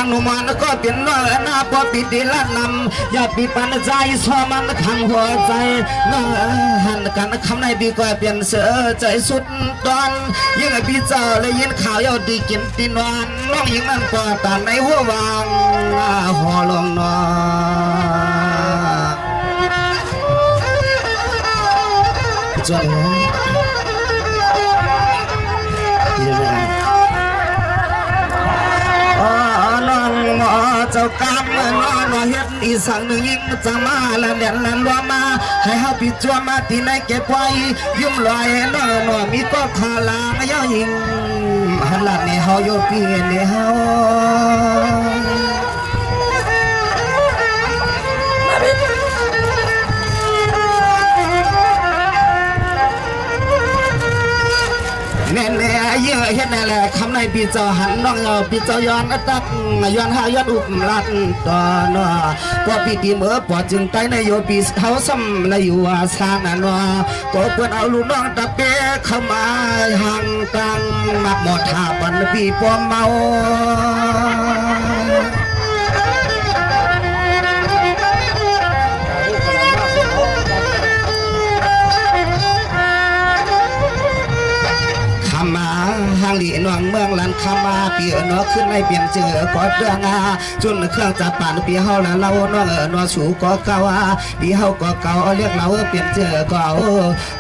งนุมันก็เป็นน้อยหน้าพอปิดดีละนำอย่าปิดปันใจสวมันขังหัวใจน้องหันกันคำในปีก็เปลี่ยนเสือใจสุดตอนยิ่งไอพี่เจ้าเลยยินข่าวยาวดีกินตีนวันน้องยิ่งนั่นปอตานในหัววางหัวลงนอจนเจ้ากรรมน้อเฮ็ดอีสังหนึ่งยิ่งจะมาละเด่นละลัวมาให้เฮาปิดจัวมาที่ไหนเก็บไว้ยุ่มลอยน้อมีก็ขอลางย่อยิงหันหลังนี่เฮาโยปีนี่เฮาแน่เยอะเฮ็ดแน่แหละคำในปีเจ้าหันน้องปีเจ้าย้อนตักย้อนหาย้อนอุกลัดตอนพอปีตีเมื่อปอจึงไตในโยปีเขาซ้ำในอยู่ว่าสร้างนั่นว่าก็เพื่อนเอาลูกน้องตะเป้เข้ามาห่างตังมักหมดท่าปันปีปอมเมามาหางหลีนวงเมืองลันคามาเปียนอขึ้นในเปลี่ยนเจอกอดเดืองจนเครื่องจับป่านปีเฮาละเราน้องนอสูก็เก่าปีเฮาก็เก่าเรียกเราเปลี่ยนเจอก็เอา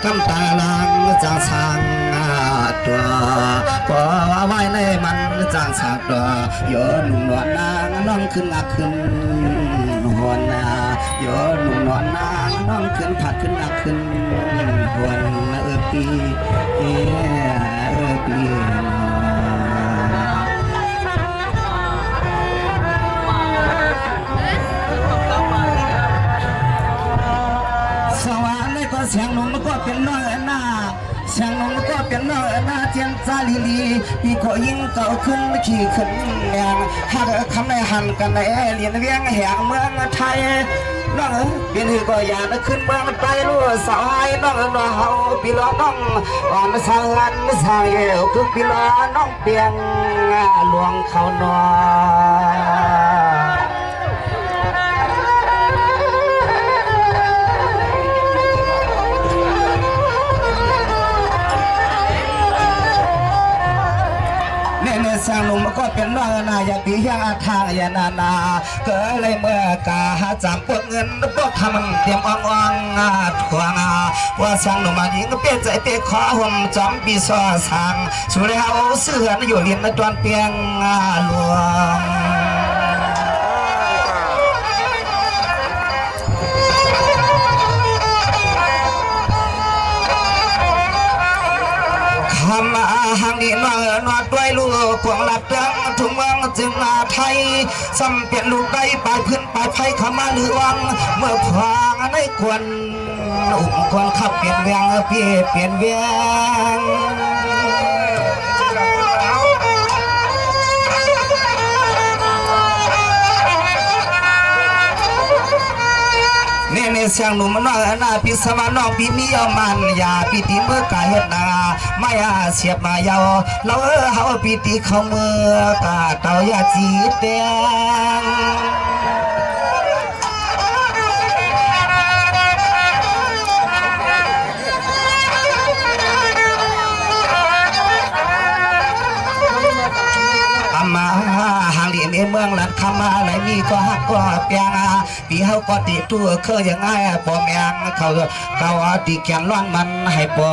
กำตาลังจางสางตัวก็ไว้ในมันจางสางตัวย้อนหนุ่มนวลนางน้องขึ้นขึ้นหัวนาย้อนหนุ่มนวลนางน้องขึ้นผัดขึ้นขึ้นหัวนาปีสวรรค์ก็เสียงนมก็เป็นน้อยหน้าเสียงนมก็เป็นน้อยหน้าเจียนจาลีลีปีก็ยิ่งเก่าขึ้นขี่ขึ้นแรงหากคำในหันกันในเรียนเวียงแห่งเมืองไทยน้องเป็นที่ก็อยากขึ้นเมืองไปรู้สายน้องน้องเฮาปีล้อน้องอ่อนสางอันสางเอวคือปีล้อน้องเปียงหลวงเขานอสร้างลุมก็เป็นน้องนาอย่าปีเฮียงทางอย่านาเกิดเลยเมื่อกาหาจำพวกเงินพวกทำเตรียมอ่องทวงว่าสร้างลุมยิงเปี้ยใจเปี้ยขอห่มจอมปีซ้อสั่งสุดแล้วเสื่อนอยู่เรียนในตอนเปียงหลวงมาหางนี้นอดด้วยลูกกวงหลับเรื่องทุ่งเมืองจึงมาไทยซ้ำเปลี่ยนลูกได้ปลายพื้นปลายไฟเข้ามาหรือวังเมื่อพางในควรอุ้มควรขับเปลี่ยนเวียงเปลี่ยนเวียงเนี่ยเสียงหนุ่มน้อยหน้าปีสมานองปีมียมันยาปีตีเมื่อกายเฮ็ดนาไม่เสียบมายาวเราเฮาปีตีเข้าเมื่อกาเต่ายาจีแดงมาหางเรียนเมืองหลัดคำมาไหนมีก็ฮักก็เปียงปีเฮาก็ติตัวเคยยังไงปอมยังเขาตีแกนร้อนมันให้ปอ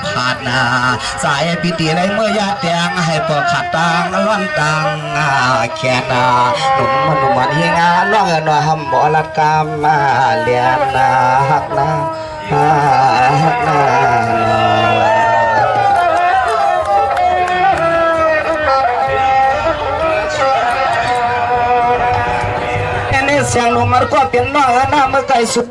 ผ่านสายปีตีไรเมื่อยาแตงให้ปอขัดตังร้อนตังแขนหนุ่มมันเฮงน้องน้อหำบ่ลัดกามเลียนฮักฮักเสียงลมมันก็เป็นน้อยหน้าเมื่อไก่สุด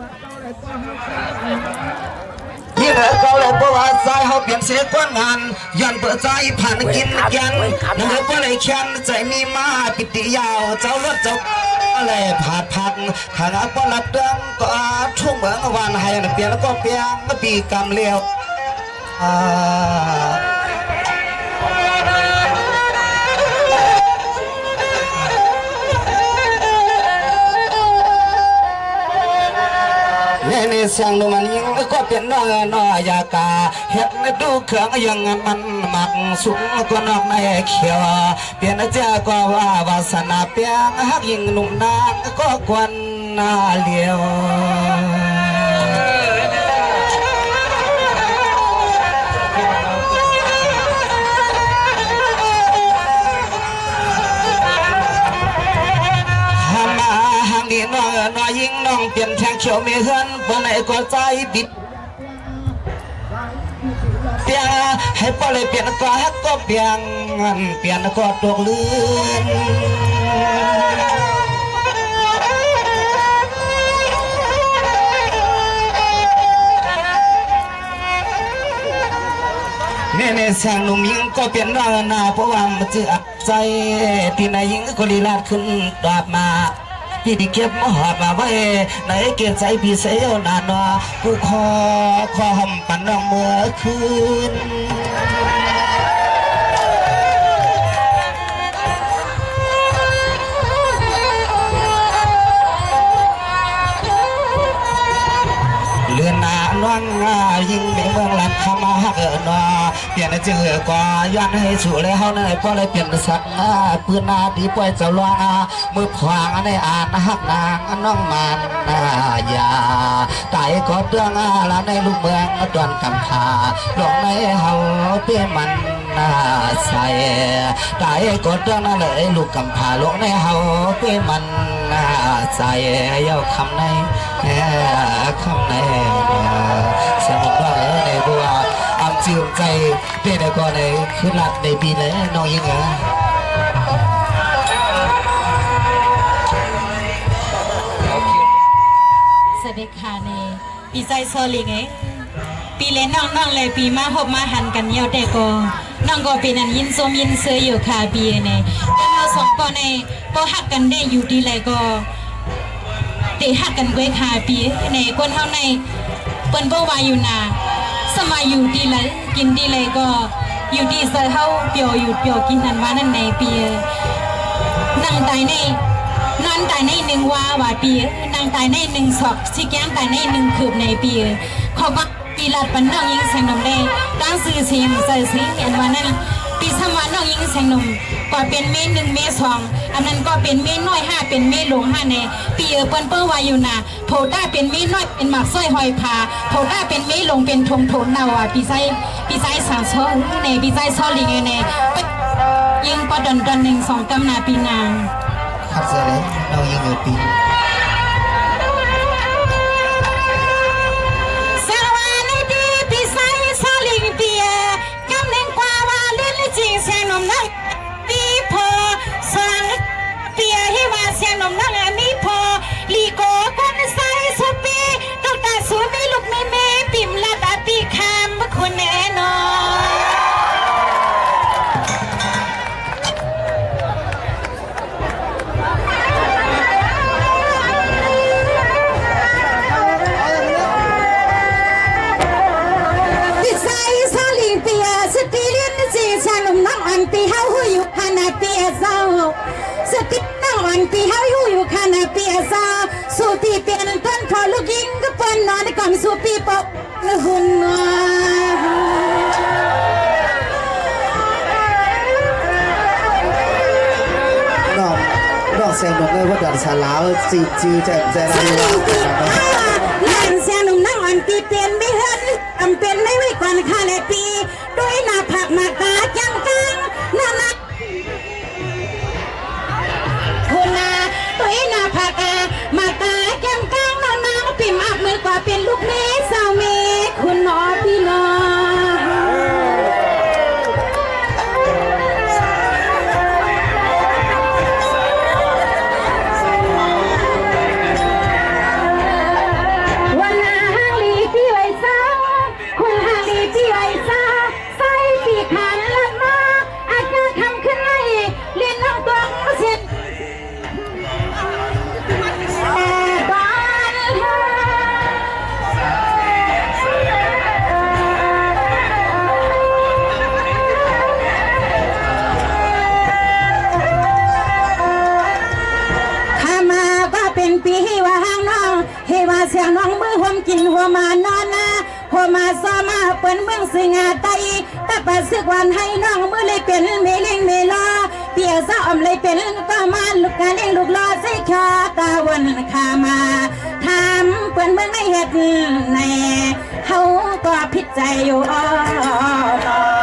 ยิ่งเก่าเลยเพราะว่าใจเขาเปลี่ยนเสียกว่างานย้อนเปิดใจผ่านกินยันนั่นก็เลยแค้นใจมีมาปิดยาวเจ้ารถเจ้าอะไรผ่าพักขณะก็รับเรื่องก็ทุ่งเมืองวันให้เปลี่ยนก็เปลี่ยนปีกรรมเลี้ยว เสียงดูมันยิงก็เป็นน้อยน้อยากาเฮ็ดดูเครื่องยังมันมักสูงก็นอกในเขียวเปลี่ยนเจ้าก็ว่าวาสนาเปียงหักยิงหนุ่มนางก็ควันนาเลียวนี่น้องน้อยยิงน้องเปลี่ยนแทงเขียวไม่เฮือนปนไหนก็ใจบิดเปลี่ยนให้ปเลยเปลี่ยนก็ฮักก็เปลี่ยนเปลี่ยนก็ตกลื่นเนี่ยเสียงหนุ่มยิงก็เปลี่ยนน้องนาเพราะว่ามันจะอับใจที่นายยิงก็ลีลาดขึ้นดาบมาพี่ที่เก็บมาหอบมาไว้ในเกียรติใจพี่เสียนานว่ากูขอหอมปันน้องเมื่อคืนเลือนนาน้องยิงในเมืองหลัดเข้ามาหักนาเปลี่ยนเจอกว่าย้อนให้สู่เลยเขาในพอเลยเปลี่ยนสักปืนนาดีป่วยเจ้าลวงมือขวางในอ่านหักนางน้องมันอย่าตายก็เรื่องละในลูกเมืองดอนกำพาหลงในเฮาเปี้ยมันใส่ตายก็เรื่องนั้นเลยลูกกำพาหลงในเฮาเปี้ยมันใส่เย้าคำในคำในสนุกว่าในบัวอัมจืมใจเป็นก่อนในขึ้นหลัดในปีเลยน้องยิงสวัสดีค่ะในปีใจโซลิงปีเล่นน้องเลยปีมาหบมาหันกันเยาแต่ก็น้องก็เป็นอันยินสมยินเสืออยู่ค่ะปีเนี่ยก็เราสองก็ในก็หักกันได้อยู่ดีเลยก็เตะหักกันไว้ค่ะปีในคนเท่าในเปิ้นบ่ว่าอยู่นาสมัยอยู่ดีเลยกินดีเลยก็อยู่ดีเสือเท่าเปียวอยู่เปียวกินนันว่านั่นในปีนั่งตายในนอนตายในหนึ่งว่าปีนางตายในหนึ่งศอกชิแก้มตายในหนึ่งคืบในปีขอบักปีลาดปันน้องยิงแสงนมได้ตั้งสื่อเสียงใส่สีเห็นว่านั่นปีสมานน้องยิงแสงนมก็เป็นเมหนึ่งเมสองอันนั้นก็เป็นเมน้อยห้าเป็นเมหลวงห้าในปีเปิ้นเปิ้ลวาอยู่นะโผด้าเป็นเมน้อยเป็นหมากสร้อยหอยพาโผด้าเป็นเมหลวงเป็นทงโถนเนาปีไซสามโซในปีไซซอลิงในยิงปอดอนหนึ่งสองตำนาปีนางครับเสร็จแล้วเรายังอยู่ปีสวัสดีพี่สายซาลิงเปียกำเนิดกว่าว่าเล่นจริงเสียงนมนักมีพอสางเปียให้ว่าเสียงนมนักมีพอลีโก้คนใส่สุปีตกตาสูมีลูกไม่เมปิ่มลาตาปีคำคนแน่นอนปีเฮาหูอยู่ขนาดปีเศร้าสตินั่งอ่อนปีเฮาหูอยู่ขนาดปีเศร้าสู่ปีเปลี่ยนต้นพอลูกยิงก็เปิ้นนอนในกล่องสู่ปีปกหุ่นน้องเสียงหนุ่มเลยว่าดอนสาลาวจีแจ่มใจเราดีว่านั่งเสียงหนุ่มนั่งอ่อนปีเปลี่ยนไม่เฮิรนจำเป็นไม่ไว้ก่อนค่ะในปีด้วยหน้าผักมาตาจังกังหน้านักคุณนาด้วยหน้าผักมาตาจังกังหน้านักปีมากเหมือนกว่าเป็นลูกเมย์สาวเมย์คุณหนอพี่น้องวันนาฮังลีพี่ไว้สาว มาซ้อมาเปิ้นเมืองสิงาไตตะปัดสึกวันให้น้องมือเลยเป็นเมลิงเมลาเปียสะอมเลยเป็นก็มาลูกกาเลี้ยงลูกรอใส่คอตาวันขามาทำเปิ้นเมืองในเฮ็ดในเฮาก็ผิดใจอยู่อ้อ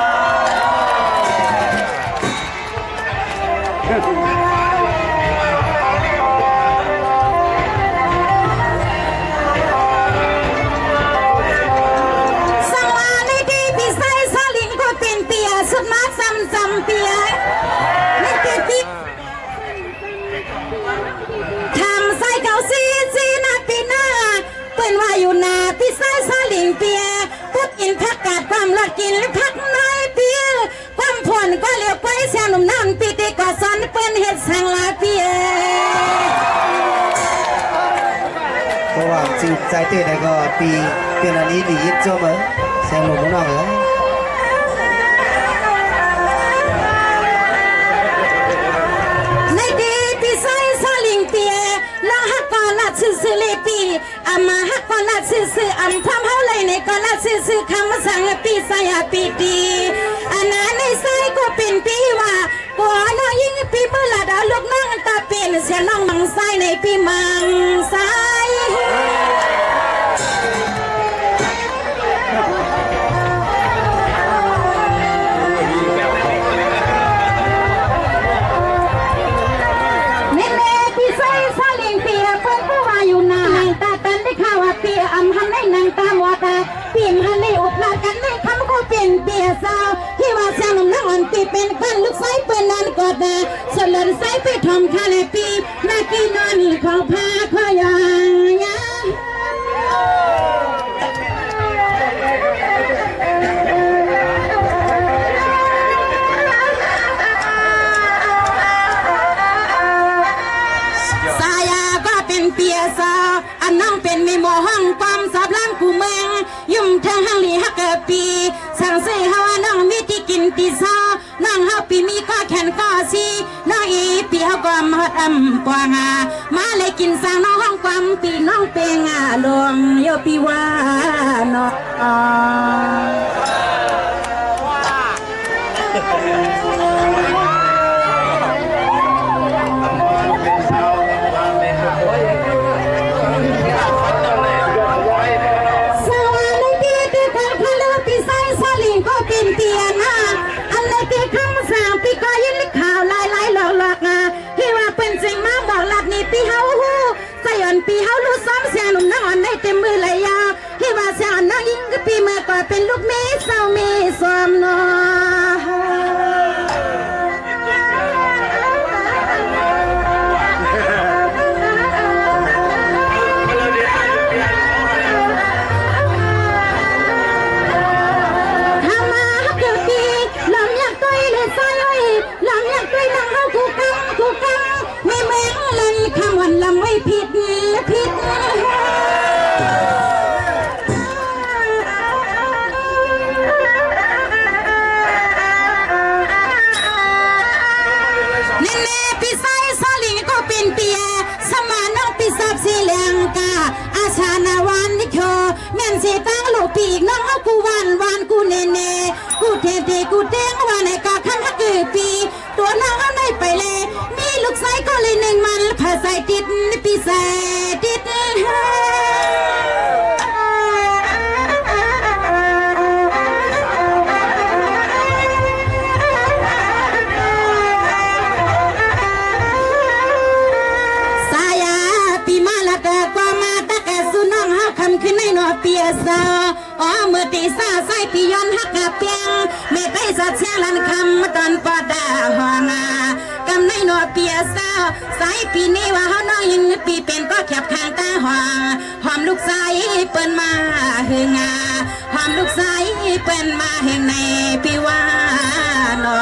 เปียไม่เปียปิกทำไส้เก่าซีนาปีหน้าเปิ้นว่าอยู่นาพี่ไส้ซาลิงเปียพุดอินพักกาดความรอดกินพักน้อยเปียความผ่อนก็เลี้ยวไปเสียหนุ่มน้ำปีติก็สอนเปิ้นเฮ็ดสังลาเปียเพราะว่าจิตใจเต้ได้ก็ปีเป็นอันนี้ดียิ่งเจ้าเหมือนแซงหลงน้องเหรอซื้อเลปีอามาฮักก่อนละซื้ออำพร้อมเฮาเลยในก่อนละซื้อคำว่าสั่งปีสายปีดีอันนั้นในไส้ก็เป็นปีว่าก่อนน้องยิ่งปีเมื่อละดาลูกน้องตาเป็นเสียน้องมังไส้ในปีมังไส้ปีมฮันนี่อุปรากันในคำก็เป็นเปียสาวที่ว่าเสียงหนุ่มน้องอ่อนปีเป็นกันลูกไส้เป็นนันกอดนะสลันไส้ไปทอมคาเลปีนากีนอนของพาขอยายาสายาก็เป็นเปียสาวอันน้องเป็นมีโมห้องความสับล้างกูเมืองยุ่มเทิงหังหลีฮักเกปีสั่งเสียฮาวน้องมีที่กินตีซอน้องเฮาปีมีก็แขนก็ซีน้องอีปีเฮาก็มาดกว่างามาเลยกินสั่งน้องห้องความปีน้องเป็นลวงโยปีว่าน้ก็เป็นเตียนะอันเล็กที่คำสั่งปีก็ยินข่าวลายหลอกที่ว่าเป็นสิ่งมาบอกหลักนี่ปีเฮาหูใส่อ่อนปีเฮารู้ซ้ำเสียงหนุ่มน้องอ่อนได้เต็มมือเลยยาที่ว่าเสียงน้องยิ่งก็ปีเมื่อก่อนเป็นลูกเมย์เศร้าเมย์สมนอลำไม่ผิดแน่พี่ไซซาลิงก็เป็นเปียสมาน้องปีสับสีแลงกาอาชานาวันนิโคแม่นสีตั้งลูกปีกน้องเอากูวันกูเน่กูเทกูเต้งวันไหนก็ขั้นฮักกือปีตัวน้องเอาไม่ไปเลยมีลูกไซก็เลยหนึ่งมันผ่าใส่ติดปีใส่ติดสายาปีมาละแต่กว่ามาตะแกสุน้องเฮาคำขึ้นในหนอเปียซาอ๋อเมื่อตีซาใส่ปีย้อนฮักกะเปียงเมื่อไปสัตเชียงลันคำตอนปอดาหองากำในหนอเปียซาใส่ปีนี้ว่าเฮาน้องยิงปีเป็นก็แคบข้างตาหอมลูกสายเปิ้นมาเฮงาหอมลูกสายเปิ้นมาเฮงในปีว่าหนอ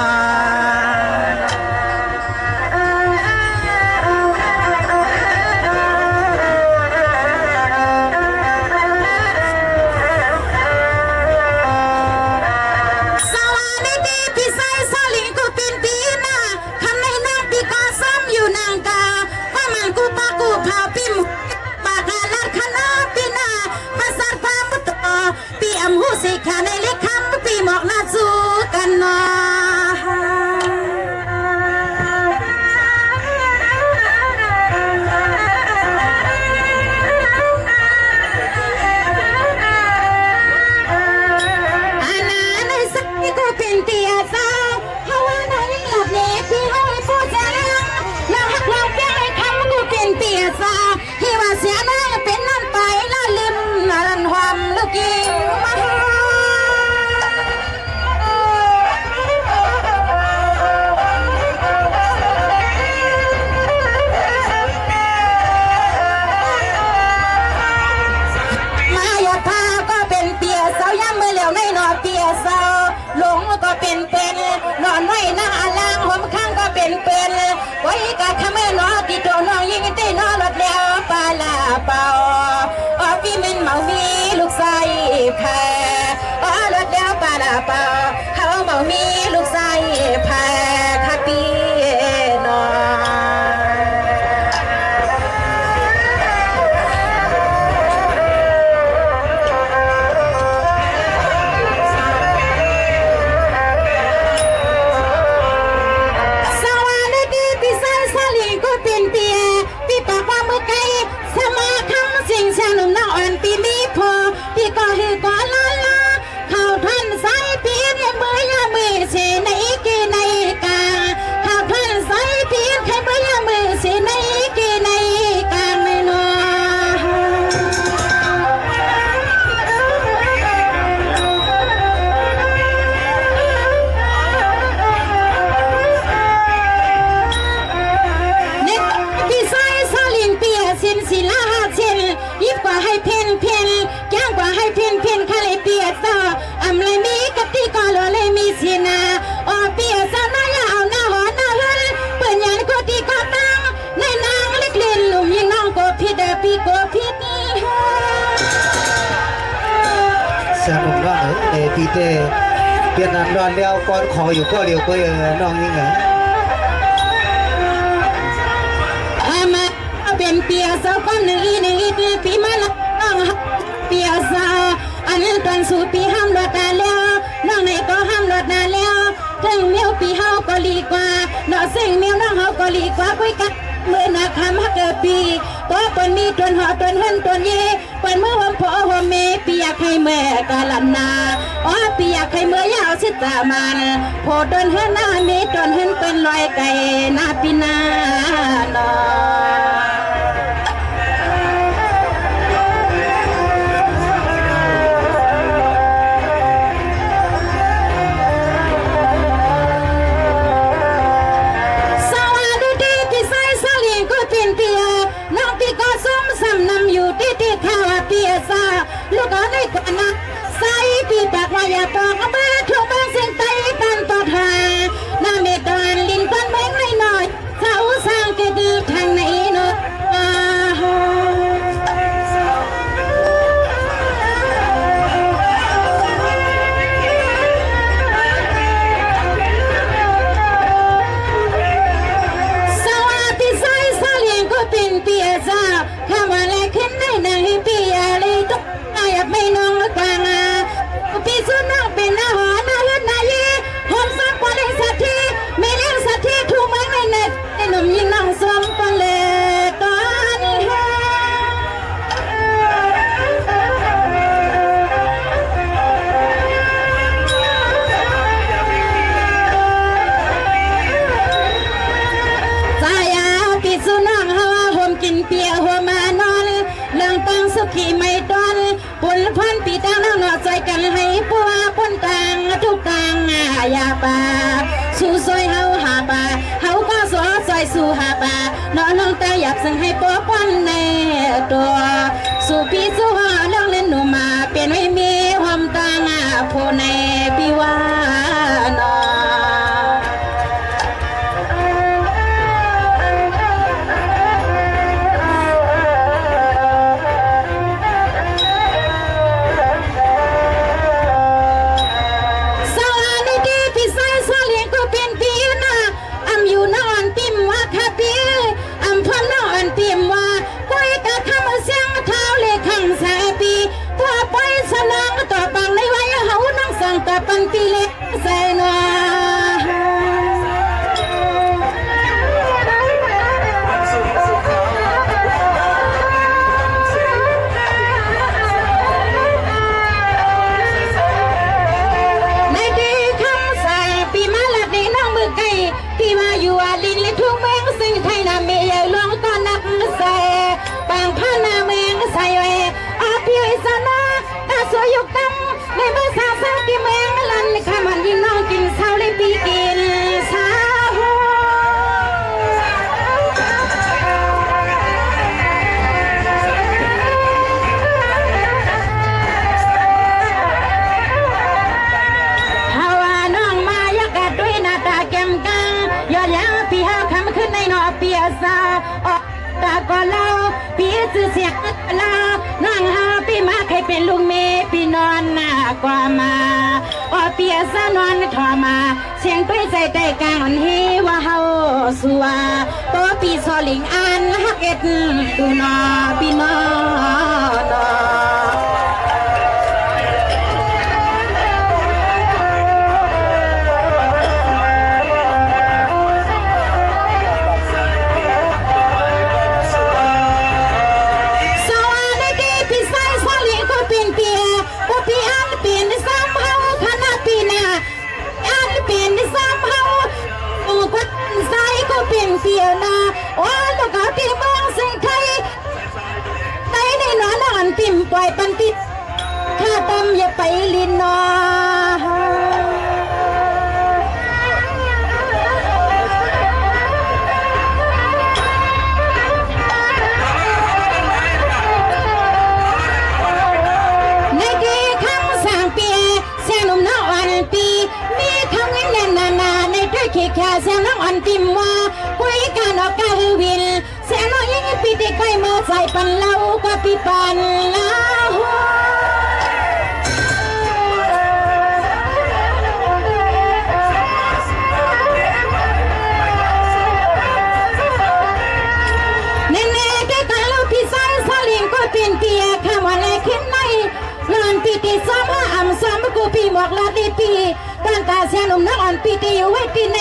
ห เล็กคำปีหมอกนาสู้กันเนาก็เป็นเตียสาวเพราะว่าน้องยังหลับเล็กพี่ให้พูดจะน้องหักเราแก้ให้คำก็เป็นเตียสาวที่ว่าเสียน้องเป็นน้ำไตละลิมละความลูกกิ้งมาอย่าพาก็เป็นเปียสาวย่ำมือเหลวในนอเปียสาวหลงก็เป็นนอนไว้หน้าล่างห่มข้างก็เป็นไว้กะขมือน้อที่โตน้องยิงตีน้อรถแล้วปาลาเป่าพี่มันเมามีลูกใส่แพ้รถแล้วปาลาเป่าเขาเมามีลูกใส่แพ้ค่ะพี่น้องเป็นเปียพี่ปากว่ามือไกลสมาคำสิ่งเสียงหนุ่มน้องอ่อนปีนี้พอพี่ก็ฮือก่อนลาเข้าท่านใส่ปีนให้มือยามือเสในกีในกาเข้าท่านใส่ปีนให้มือยามือเสในกีในกาไม่นอสินศิลาเช่นยิบกว่าให้เพ่นย่างกว่าให้เพ่นข้าเลยเปียซาอำเลยมีกะติกอเลยมีสินาเปียซาหน้ายาวหน้าหอหน้าเฮลเปิ่นยันโคตีก็ตั้งในนางเล็กเล่นลุมยิงน้องก็ผิดปีก็ผิดสนุกว่าพี่เต้เปลี่ยนนันนอนแล้วก่อนขออยู่ก็เดียวก็น้องยิ่งเป็นเปียสาวก้อนหนึ่งอีปีมาละน้องเปียสาวอันนั้นตอนสู่ปีห้ามรถนานแล้วน้องไหนก็ห้ามรถนานแล้วถึงเมียวปีเฮาก็ลีกว่าน้องเสียงเมียวน้องเฮาก็ลีกว่าคุยกันเมื่อนาคำฮักเกิดปีตัวปนมีตวนหอตวนเฮินตวนเย่ปนเมื่อวันพ่อหัวเมปีอยากให้เมื่อกาลันนาปีอยากให้เมื่อยาวสิตามันโพตวนเฮินหน้าเมตวนเฮินเป็นลอยไก่นาปีนาดอลูกเอาในกว่านะใส่ปีปากว่าอย่าปองเอามาทุกบ้านเสียงไตกันต่อทางหน้าเมตตาลินกันแบงไม่น้อยเขาสร้างเกิดทางไหนเนาะสวัสดีใส่สาเลียงก็เป็นเปียซ่าข้ามาแลขึ้นได้ดังเปียเลยทุกอยากไม่น้องกลางพี่สุนัขเป็นอาหารนาเลือดนายหอมซักกว่าได้สักทีไม่เลี้ยงสักทีถูกไหมในเน็ตไอ้หนุ่มยิงน้องสวมกันเลยตอนสายาพี่สุนัขหัวผมกินเปียหัวมานอนเรื่องตั้งสุขีไม่ตอนปุ่นพันปีตั้งน้องหน่อใจกันให้ปัวปุ่นต่างทุกต่างอย่าปาสู้ซอยเฮาหาปาเฮาก็สวซอยสู้หาปาน้องแต่อยากสั่งให้ปัวปันในตัวสู้พี่สู้หาเรื่องเล่นหนูมาเป็นไม่มีความต่างผู้ในพี่ว่าน้องส ตะปันปีเล็กใส่หนอในดีคำใส่ปีมาลัดในน้องมือไก่พี่มาอยู่อาดินและทุ่งแมงสิ่งไทยนาเมียหลวงตอนนักใส่ปางผ้านาแมงใส่ไว้อาพี่ไอ้สนาตาสวยยกตั้งในเมื่อสาวสาวที่แมงลันข้ามันยิ่งน้องกินเช้าเลยปีกินเช้าฮาวาน้องมายักกัดด้วยหน้าตาแก้มกังยอดยังพี่ห้าวคำขึ้นในหนอเปียสาตาก่อนเล่าพี่ซื้อเสียงลานั่งหาพี่มาใครเป็นลุงเมพี่นอนหน้ากว่ามาเปียสานอนทอมาเสียงตุ้ยใจใจกลางอันฮีว่าเฮาสัวตัวปีซอลิงอันฮักเอ็ดดูนอพี่นอนเปียนาว่าลูกเขาที่เมืองสิงไทยในหนอนอันติ่มปล่อยปันติดข้าตำอย่าไปลินนอในที่คำสั่งเปียเสียงหนุ่มน้องอันปีมีคำเงินแน่นนาในด้วยขี้แค่เสียงน้องอันติ่มว่าคุยกันออกกาฮือวินเสียงน้องยิ่งปีติใกล้เมื่อใส่ปันเล่าก็ปีปันเล่าแน่ๆได้กันแล้วพี่สายสลิงก็เป็นเปียคำว่าอะไรขึ้นในนอนปีติซ้อมว่าอ่ำซ้อมกูพี่บอกลาดีปีตั้งตาเสียงหนุ่มน้องอ่อนปีติไว้ปีใน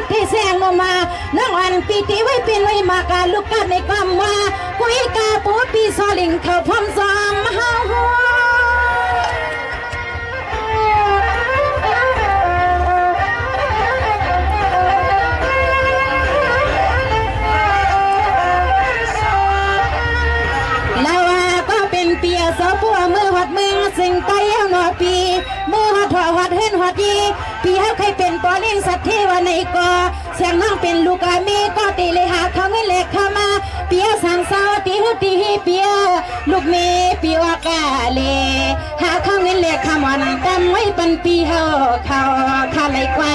เทแสงลงมาน้องอ่อนปีติไว้เป็นไว้มาการลูกกันในความว่ากุยกาปูปีซอลิงเข้าพร้อมซ้อมเฮาเปียสาวปัวมือหัดมือสิงไตเอาหนอปีมือหัดหัดเฮินหัดดีปีเฮาใครเป็นปอเลี้ยงสัตว์ที่ว่าในกอเสียงน้องเป็นลูกอาเมก็ตีเลยหาเขาเงินเล็กเข้ามาเปียสั่งสาวตีหุตีฮีเปียลูกเมปีว่ากาเลหาเขาเงินเล็กขมันจำไว้เป็นปีเฮาเขาคาเลยกว่า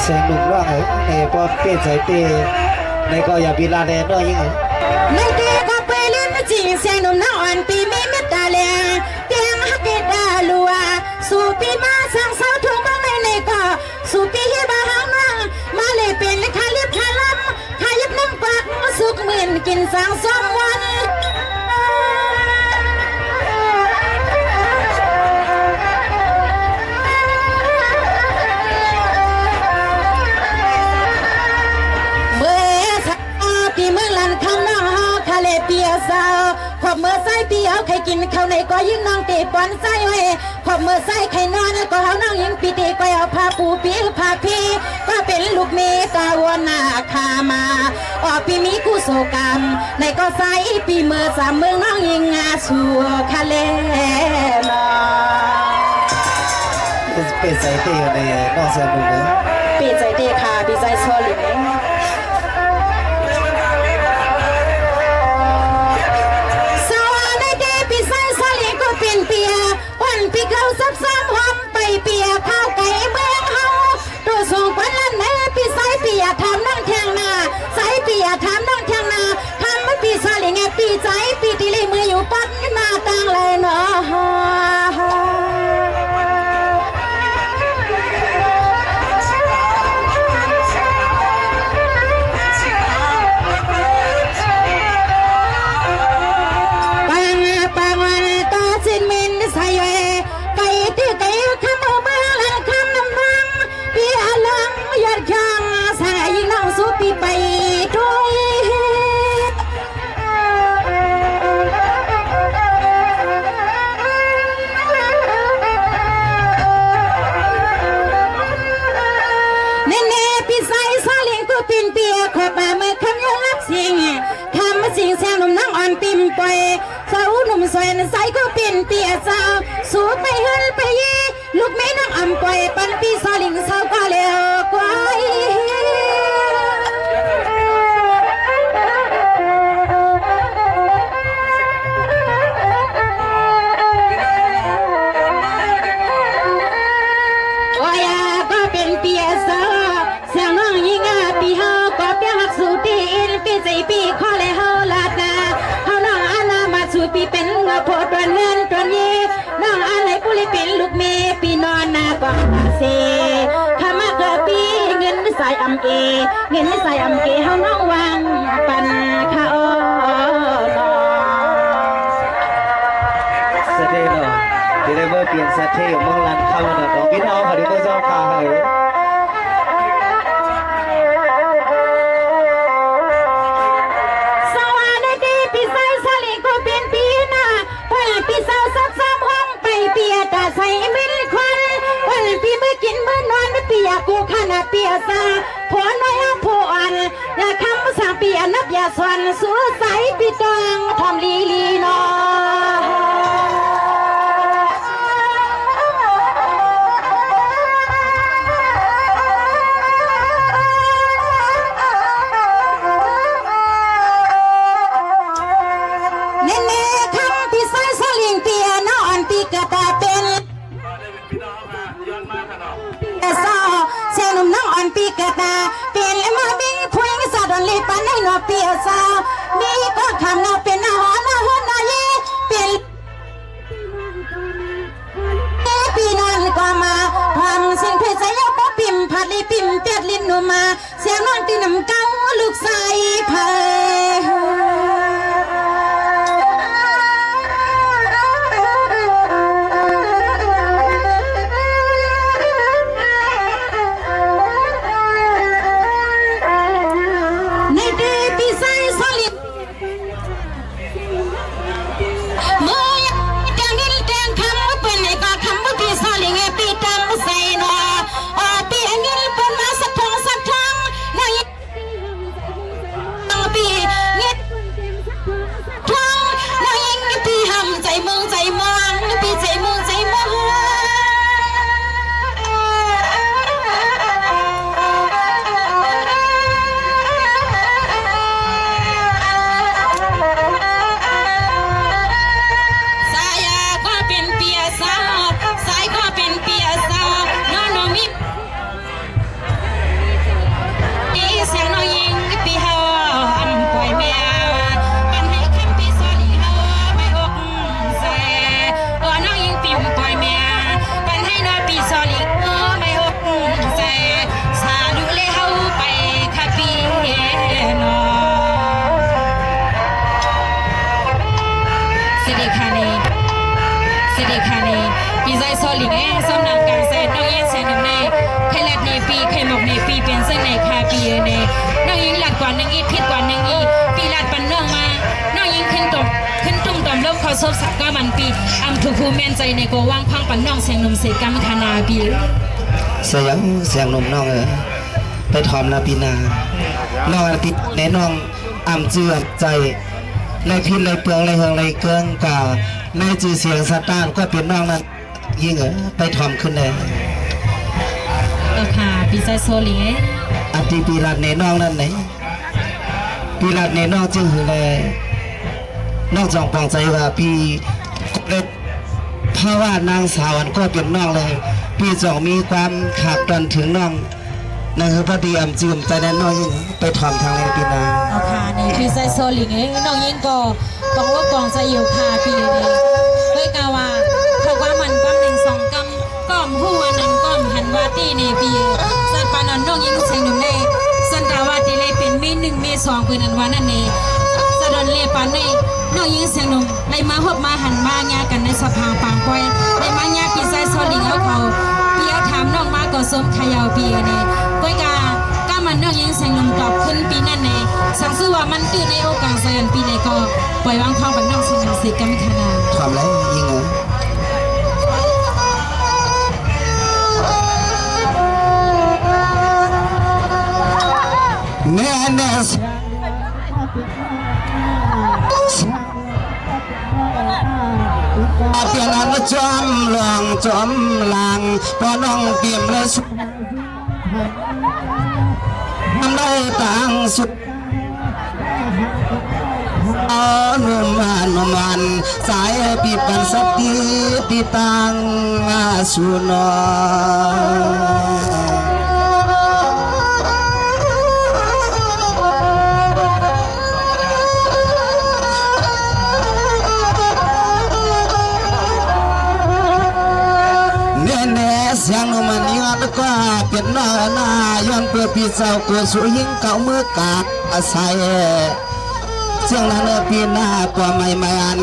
เสียงหนุ่มร้องพอเปี้ยใจเปี้ยในก็อย่าบีลาแดนด้วยยังไงในเด็กก็ไปเล่นจริงเสียงหนุ่มน้องอ่อนปีมีเมตตาแรงเตียงฮักเกตาลัวสู่ปีมาสั่งเสาทุ่งบ้างในก็สู่ปีที่บ้าหางนางมาเลยเป็นคาลิบคาลัมคายิบน้ำปากสุกเหมือนกินสังสมวันปีเมื่อลันคำน้องฮอคาเลเปียสาวขอบเมื่อไส้เปียวใครกินข้าวในก็ยิ่งน้องตีปอนไส้ไว้ขอบเมื่อไส้ใครนอนก็เขาน้องยิ่งปีตีก็เอาผ้าปูปีผ้าพี่ก็เป็นลูกเมตาวนนาคามาปีมีกุศลกรรมในก็ไส้ปีเมื่อสามเมืองน้องยิ่งอาชัวคาเลเป็นใจเตี้ยในนอกเสียงหนุ่มเลยปีใจเตี้ยค่ะปีใจโซลิดเป็นเปียวันปีเขาซับซ้ำหอมไปเปียข้าวไก่เมืองเฮาตัวส่งปันลันแม่ปีสายเปียทำนั่งแทงนาสายเปียทำนั่งแทงนาทำไม่ปีสายไงปีใจปีตีเลยมืออยู่ปัดหน้าต่างเลยเนาะ ใน วนใส่ก็เป็นเปียสาวสู้ไปเฮิรไปยีลูกแม่น้องอำปล่อยปันปีซอลิงเศร้าก็แล้วกว่าปีข้อเลยเฮาลาดนาเฮาน้องอานามาสู่ปีเป็นงาโพดวนเงินตวนยีน้องอาไหลปุริเป็นลูกเมปีนอนนาก็เซข้ามาเกิดปีเงินใส่อำเกเงินใส่อำเกเฮาน้องวางปันข้าอ้อสเตย์เนาะที่ได้เมื่อเปลี่ยนสเตย์เมืองลันเข้าเนาะของพี่น้องเขาที่เมื่อเจ้าข่าวให้ใส่มิลควันวันพี่เมื่อกินเมื่อนอนไม่ปียกูขนาดเปียซาผัวน้อยผัวอ่อนอย่าคำสั่งปียนับอย่าสวนสู้ใส่ปีตองทำลีลีนอเน่ๆคำพี่ใส่สลิงเปียน้ออ่อนปีกระตาเป็นเสียงนุ่มน้องอ่อนปีกระตาเป็นมาบิงพุยสะดอนลีปันให้หนอเปียสาวมีก็คำนาเป็นนาหอนาหัวนายีเป็นปีนอนก็มาทำสิ่งเพศยาปปิ่มผัดลีปิ่มเปียดลิ้นหนูมาเสียงนอนตีน้ำเก้าลูกใส่เพปีใจซอลิงสำนักการเซนน้องยิงเสียงหนึ่งในไทยรัฐในปีไข่หมกในปีเป็นเส้นในคาปีในน้องยิงหลักกว่านึงอีทิศกว่านึงอีปีลาดปันน้องมาน้องยิงขึ้นตรงต่อมลบขอซบสักก้ามันปีอำถูกภูมิแมนใจในโกว่างพังปันน้องเสียงหนุ่มเสกำคณาปีเสียงหนุ่มน้องไปทอมนาปีนาน้องปีในน้องอำเจือใจในพินในเปลืองในเฮืองในเกืองกาในจือเสียงสตาร์ก็เป็นน้องนั้นยิ่งไปทอมขึ้นเลยค่ะปีใจโซลิงอันที่ปีรัดในน้องนั้นไหนปีรัดในน้องจึงหือเลยน้องจองปองใจว่าปีเล็บเพราะว่านางสาวก็เป็นน้องเลยปีจองมีความขาดกันถึงน้องนั่นคือพอดีอำจืมใจนั้นน้องยิ่งไปทอมทางในปีนาค่ะนี่ปีใจโซลิงน้องยิ่งก็บอกว่าปองใจอยู่ค่ะปีนี้เฮ้ยกาว่าเขาว่ามันก้อมหนึ่งสองก้อมก้อมหัวนั้นก้อมหันว่าตีในปีสัตว์ปานน้องยิ่งเสียงหนุ่มในสันดาวาตีเลยเป็นมีหนึ่งมีสองปืนอันว่านั่นเองสะดอนเล่ปานในน้องยิ่งเสียงหนุ่มเลยมาหอบมาหันมาญากันในสภาปางปอยเลยมาญาปีใจโซลิงเอาเขาปีเอาถามน้องมาก็สมขยาวปีนี้ก้อยกามันน้องยิงเสียงลมตอบขึ้นปีนั่นเองสังสือว่ามันตื่นในโอกาสเสียนปีในก็ปล่อยวางความเป็นน้องเสียงสิกรรมคณาทำแล้วยิงเหรอแม่เนส เปียนันจอมหลวงจอมหลังพอน้องเปี่ยมและสุดทำได้ต่างสุดนุ่มวันสายปีปันสติปีตังสุนเสียงนมันย้อนก็เป็นน้อหน้าย้อนเพื่อพี่สาวกูสุยิงเก่าเมื่อกาอาศัยเสียงนั้นปีหน้ากว่าไม่อัน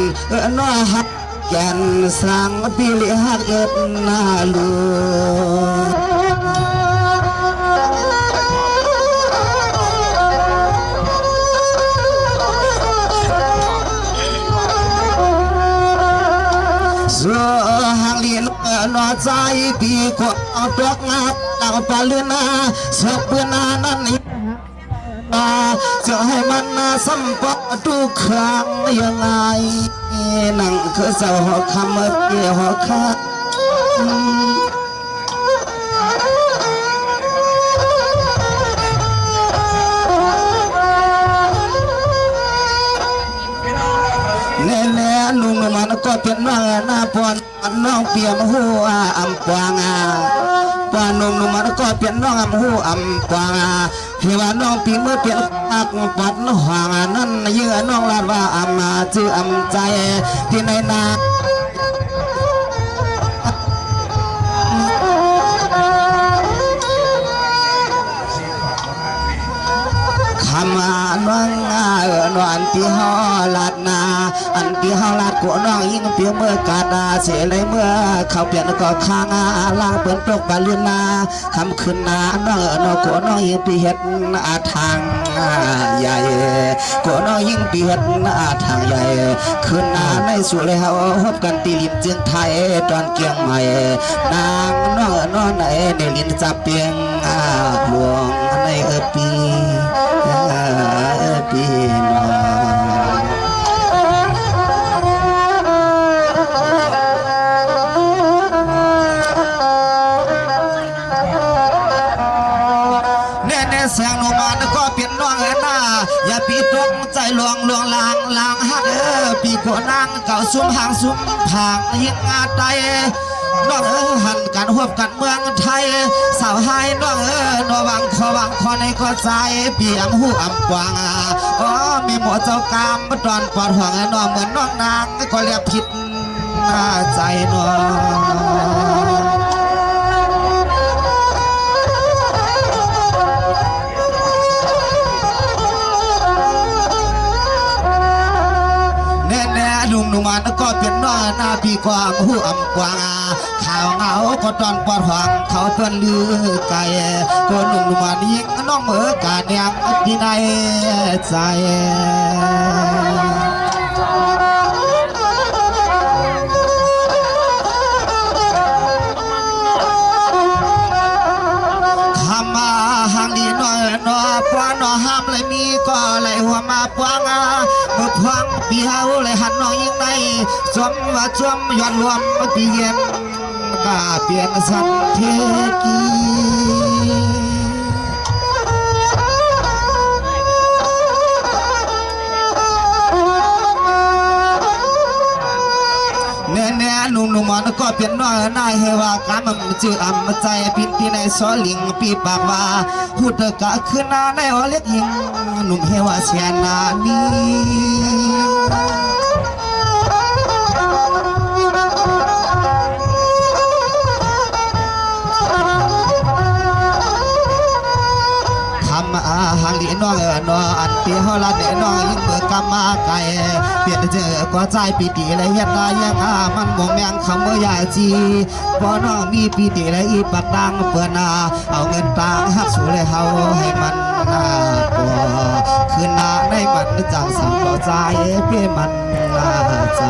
น้อฮักแก่นสังปีเลี้ยกเอ็ดหน้าลูหางเลียนนอใจปีกว่าปลักงับเอาปลาเลือนาสบเบือนานั่นนี่จะให้มันสัมผัสทุกครั้งยังไงนั่งคือเจ้าหอคำเกี่ยวหอคำแน่ลุงมันก็เป็นน้องหน้าปอนน้องเปี่ยมหัวอำปางปานุ่มมันก็เป็นน้องอำหัวอำปางเฮว่าน้องปีเมื่อเปลี่ยนอักปัดหวางนั่นเยื่อน้องลาดว่าอำมาจื้ออำใจที่ในนาคำน้องนอนที่หอลาดนาอันที่หอลาดกูน้องยิ่งเปียวเมื่อกาดาเสียเลยเมื่อเขาเปลี่ยนก็ข้างล่างเปิดปลกบาลีนาคำขึ้นนาน้องกูน้องยิ่งปีเห็ดทางใหญ่กูน้องยิ่งปีเห็ดทางใหญ่ขึ้นนาในสุเลยเขาพบกันตีลิมเจียงไทยตอนเกียงใหม่นางน้องในลินจับเปียงหลวงในปีพี่น้องแน่เสียงโนมันก็เปลี่ยนน้องหน้าอย่าปีตรงใจลวงลางฮักปีโกนางเก่าซุ้มหางซุ้มผางยิงอาไตน้องหันกันหวบกันเมืองไทยสาวไฮน้องนอวังคอในก็ใจเปียงหูอ่ำกวางอ๋อมีหมอเจ้ากามตอนปอดห่วงน้องเหมือนน้องนางก็เรียกผิดใจน้องลุงมันก็เป็นน้อยหน้าพี่กวางหูอ่ำกวางข่าวเหงาก็ตอนปอดหวังเขาเตือนลือไก่ก็ลุงมันยิงน้องเหมือกาเนี่ยที่ในใจหางดีน้อยน้อปวน้อห้ามเลยมีก็เลยหัวมาปวงเมื่อพวงปีเฮาเลยหันน้องยิงในสวมว่าสวมย้อนรวมปีเย็นก็เปลี่ยนสันเทกีแน่ลุงมันก็เป็นน้อยนายเฮว่ากามมันจื้ออำใจปินที่ในซอลิงปีปากว่าพูดเถอะกะขึ้นหน้าในอเล็กยิงหนุ่มเฮว่าเสียนานีหางลีน้องน้ออันปีเฮาละเดน้องยิ่งเมื่อกำมาไก่เปลี่ยนเจอก็ใจปีติเลยเฮ็ดได้ยังมันมองแมงคำเมื่อยาจีพอน้องมีปีติเลยอีปักดังเปิดนาเอาเงินตังหักสู่เลยเฮาให้มันตัวคืนนาในมันจังสั่งต่อใจเพื่อมันใจ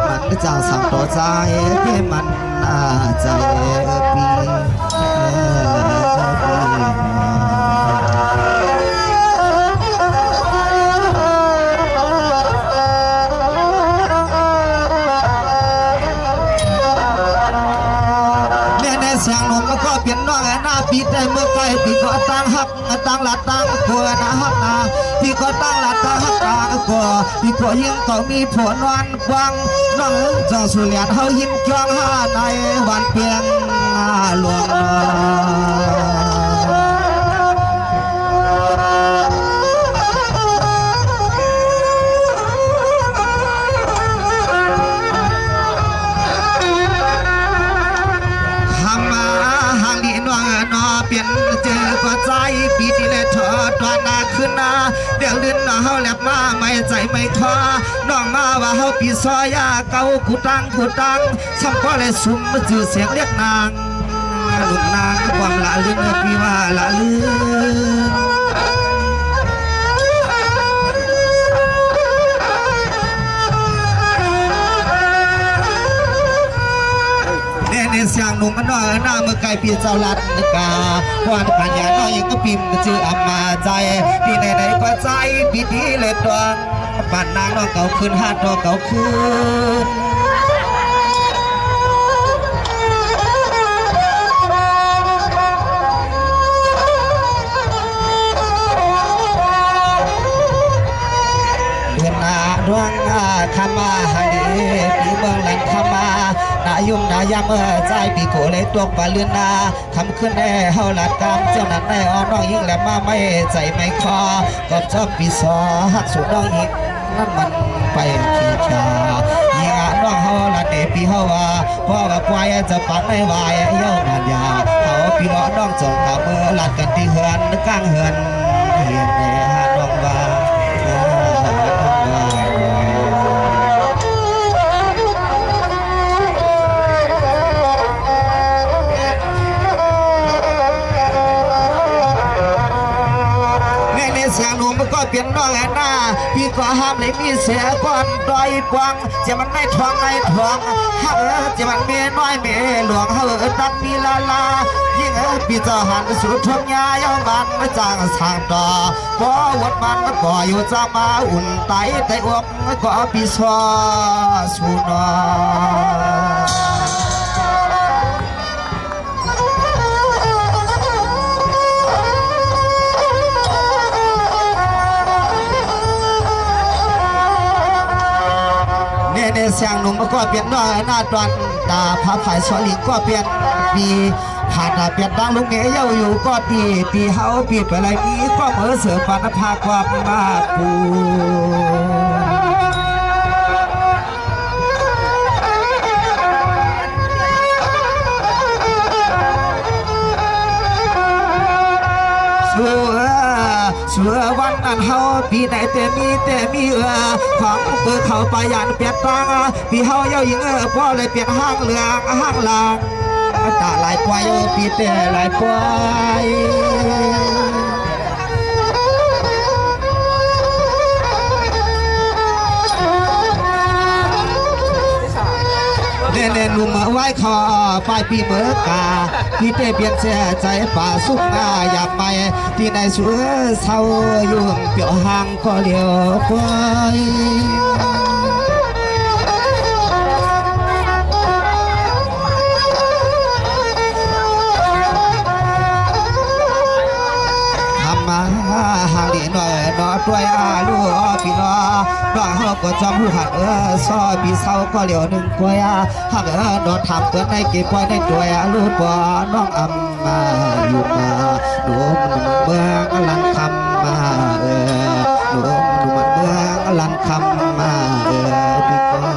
มันจังสั่งต่อใจเพื่อมันใจปี ปีแต่เมื่อไกลปีก็ตั้งหักตั้งหลัดตั้งกลัวนะฮักนาปีก็ตั้งหลัดตั้งหักตั้งกลัวปีก็ยังต้องมีผลวันกว้างน้องจังสุเลียนเฮายิ้มกว้างหาในวันเพียงหลวงเปลี่ยนเจอก็ใจปีที่แล้วทอดตอนนาขึ้นนาเดี๋ยวลื่นเฮาแลบมาไม่ใจไม่คอน้องมาว่าเฮาปีซอยาเก่ากูตังสัมพอเลยสุ่มจื่อเสียงเรียกนางลูกนางความละลื่นปีว่าละลื่นในเสียงหนุ่มน้อยหน้าเมื่อไกลปีเจ้าลัดกาวันปัญญาน้อยยังก็พิมพ์ชื่ออำมาใจที่ไหนก็ใจปีที่เล็ดดวงบ้านนางน้องเก่าคืนหาดน้องเก่าคืนเดือนหน้าดวงคำมาหันดีปีเมืองหลังคำมานายุ่งนายามใจปีโกเลยตกปลาเลือนนาคำขึ้นแน่เฮาหลัดกำเจ้านั้นแน่อ้อน้องยิ่งแหลมมาไม่ใจไม่คอก็ชอบปีซอหักสูน้องยิ่งนั่นมันไปขี้ชายิ่งน้องเฮาหลัดเดปีเฮาว่าพ่อกับควายจะปักไม่ไหวเย้านานยาเขาพี่น้องน้องจงกับมือหลัดกันที่เฮือนกลางเฮือนเฮียนแน่น้องว่าเสียงหนุ่มก็เปลี่ยนน้องแอนนาพี่ก็ห้ามเลยมีเสียก่อนดอยปวงจะมันไม่ทวงในทวงฮักจะมันเมียน้อยเมียหลวงเฮอดันมีลาลายิ่งพี่จะหันสู่ทวงยาเย้ามันไม่จางสางต่อพอวัดมันก็อยู่จะมาอุ่นไตแต่อกก็พี่สอสู่นอในเสียงหนุ่มก็เปลี่ยนน้อยหน้าตอนตาผาผายสลิงก็เปลี่ยนปีผ่านเปลี่ยนดังลุงเอ๋ยอยู่ก็ปีเฮาปีไปไรมีก็เมื่อเสือปานภาความมาปูเสือวันนั้นเฮาปีไหนแต่มีของเปิดเข้าไปยันเปลี่ยนตังปีเฮาเย้ายิงพ่อเลยเปลี่ยนห้างเหลืองห้างลางตาลายปล่อยปีแต่ลายปล่อยเน่ลุมไว้คอปลายปีเมื่อกาพี่เตเปลี่ยนเสียใจป่าสุกอยากไปที่ในสวนเศร้ายุ่งเปี่ยวห่างก็เลี้ยวไปห่างดีหน่อยนอด้วยลูกพี่น้องน้องเฮาก็จำผู้หักซอพี่เศร้าก็เหลียวหนึ่งกวยหักนอนทำตัวในเก็บไว้ในตัวลูกบ่น้องอำมาอยู่มาหนุ่มเมืองลันคำมาหนุ่มเมืองลันคำมาพี่ก็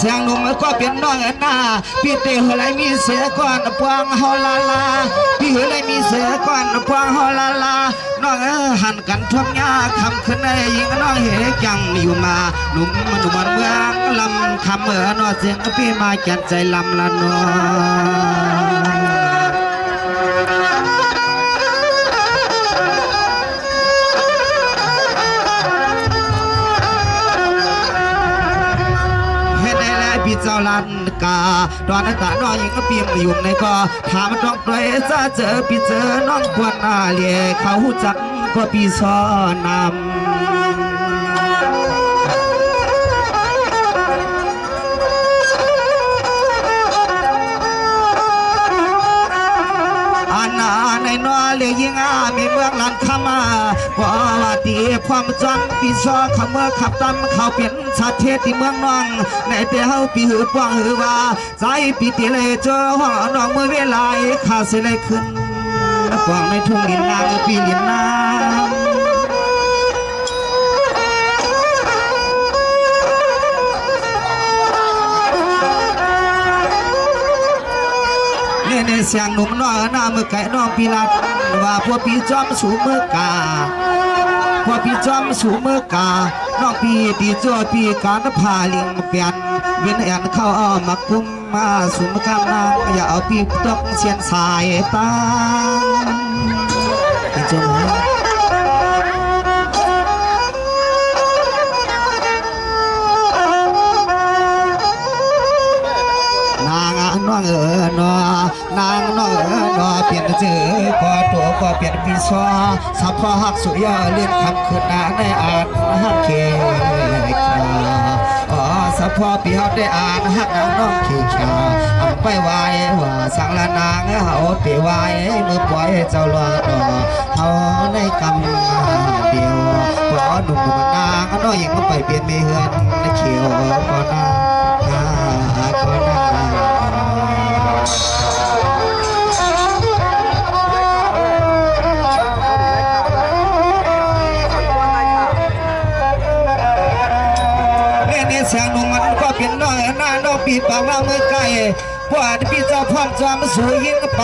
เสียงหนุ่มก็เป็นน้องหน้าพี่เตะอะไรมีเสียก่อนพวงฮอลาลาพี่อะไรมีเสียก่อนพวงฮอลาลาน้องหันกันทวงยาคำขึ้นได้ยิงน้องเหยังอยู่มาหนุ่มเมืองลำคำน้องเสียงพี่มาแก่นใจลำละน้องพี่เจ้าลันกาตอนนั้นตาน้องยังก็เปียมอยู่ในก็ถามต้องตัวซะเจอพี่เจอน้องควรเลี้ยเขาจัก ก็ปีซ้อนำในนอเลียยิงมีเมืองลันคามาว่าว่าตีความจำปีซอขเมื่อขับตำเขาเปลี่ยนชาติเทศที่เมืองนองในเตะเฮาปีหือป้องหือว่าใจปีตีเลยเจอห้องนองเมื่อเวลาข้าเสียเลยขึ้นป้องในทุ่งลินน้ำปีลินน้ำเนี่ยเสียงหนุ่มน้อยหน้ามือไก่น้องปีลัดว่าพวกปีจอมสูมือกาพวกปีจอมสูมือกาน้องปีตีจ่อปีการพาลิงเปลี่ยนเวียนแอนเข้าอ้อมมากุมมาสูมกำนางอย่าเอาปีตกเสียนสายตาจงน้องนอนางน้องนอเปลี่ยนเจอพอตัวก็เปลี่ยนปีซอสับพอหักสุยาเลื่อนคำขึ้นหน้าในอ่านหักเคสับพอปีเขาได้อ่านหักน้องขี้ขาอันไปไว้ว่าสังละนางเขาเตะไว้เมื่อปล่อยเจ้าลอยเขาในกำเดียวพอหนุ่มนางน้องยังไปเปลี่ยนไม่เฮือนในเขียวก็น่าก็น่าเสียงนุ่มมันก็เป็นน้อยหน้าน้องปีปากว่ามือไก่พวกพี่เจ้าพร้อมจอมสวยยิ่งไป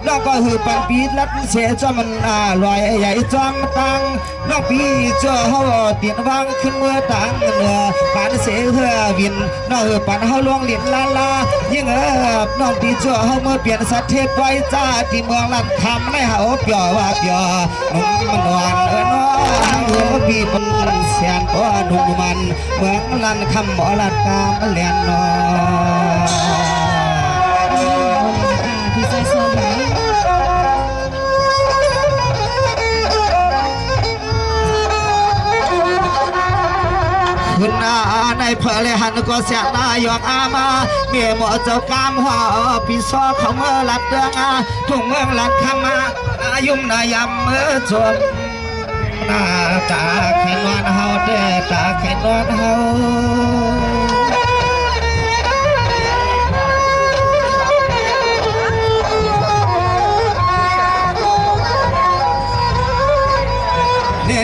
น้องก็หือปันปีลัดเสียจอมันลอยใหญ่จอมตังน้องปีเจ้าเขาเตียนวางขึ้นเมื่อตังเนื้อการเสียเหือวินน้องหือปันเขาลวงเหรียญลายิ่งน้องปีเจ้าเขาเมื่อเปลี่ยนสัตว์เทพไว้จ้าที่เมืองลันคำไม่เขาเปียวว่าเปียวนุ่มมันหวานน้องหือปีเป็นเสียนตัวนุ่มมันเมืองลันคำหมอลันกามเลียนน้อพี่ใจโซลีขึ้นหน้าในเพลหันก็เสียหน้ายอกอามาเมียหมอเจ้ากามหัวพี่ซอเขาเมื่อลัดเดืองทุ่งเมืองลัดคำมาอายุมนายำเมื่อจมหน้าตาแค่นอนเฮาเด้ตาแค่นอนเฮา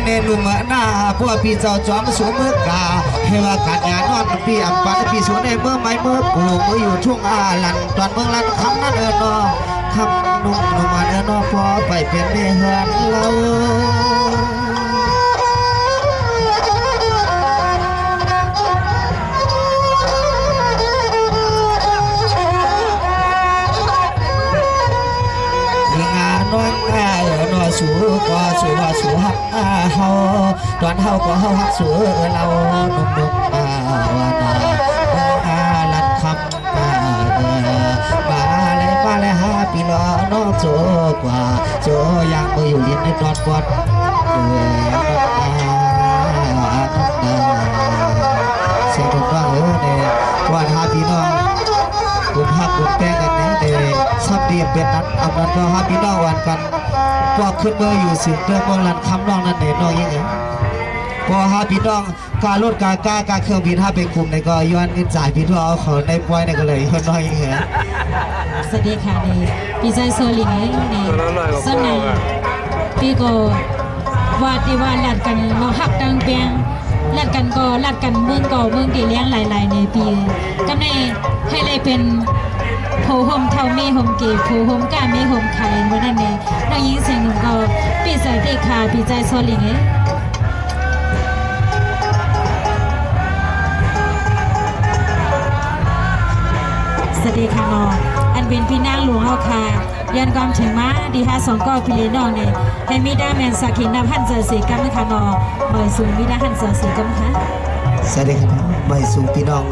เนลุมหน้าพวกพี่เจ้าจอมสูงเมื่อกาให้ว่าการงานนอนพี่อัมปันพี่สูงในเมื่อไม่เมื่อปลูกเมื่ออยู่ทุ่งลันตอนเมืองลันคำนั้นนอคำนุ่มมันนอพอไปเป็นเมื่อเราน้องนอสูก็สูว่าสูหักเฮาตอนเฮาก็เฮาหักสูเรานุ่มว่านาลัดคำมาเลยหาปีล้อนอโจกว่าโจยังมืออยู่ลิ้นในตอนปวดเสียงถูกว่าเนี่ยว่าหาพี่น้องกุมภาพันธ์กุมแป้งกันเนี่ยเดซับเดียบเป็นนัดเอานั้นก็หาพี่น้องวันกันพอขึ้นเมื่ออยู่สิเรื่องเมืองลันคำน้องนั่นเองน้องยังไงพอหาพี่น้องการรถการเครื่องบินถ้าเป็นกลุ่มในก็ย้อนเงินจ่ายพี่น้องเขาในปล่อยในก็เลยน้องยังไงสวัสดีค่ะนี่พี่ใจโซลีนี่สนามพี่ก็ว่าที่ว่าลัดกันมาหักดังเปียงลัดกันก็ลัดกันเมืองก่อเมืองตีเลี้ยงหลายๆในปีกำในให้เลยเป็นโผห่มเท่ามีห่มเก็บโผห่มก้ามีห่มไข่เมื่อนั้นเองน้องยิงเสียงหนุ่มก็ปีสวัสดีค่ะพี่ใจโซลีนี่สวัสดีค่ะน้องอันเป็นพี่นางหลวงเฮาค่ะยันความถึงมาดีฮะสองก็พี่เลน้องเนี่ยให้มีด้าแมนสักขิงนำหันเจอสีกันนะคะน้องเมื่อสูงมีด้าหันเจอสีกันค่ะสวัสดีครับไม่สูงพี่น้อง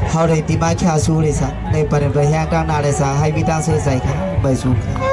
เขาได้ตีมาแค่สู้เลยสักในประเด็นประแหงดังนาเลยสักให้มีด้าเสียใจครับไม่สูงครับ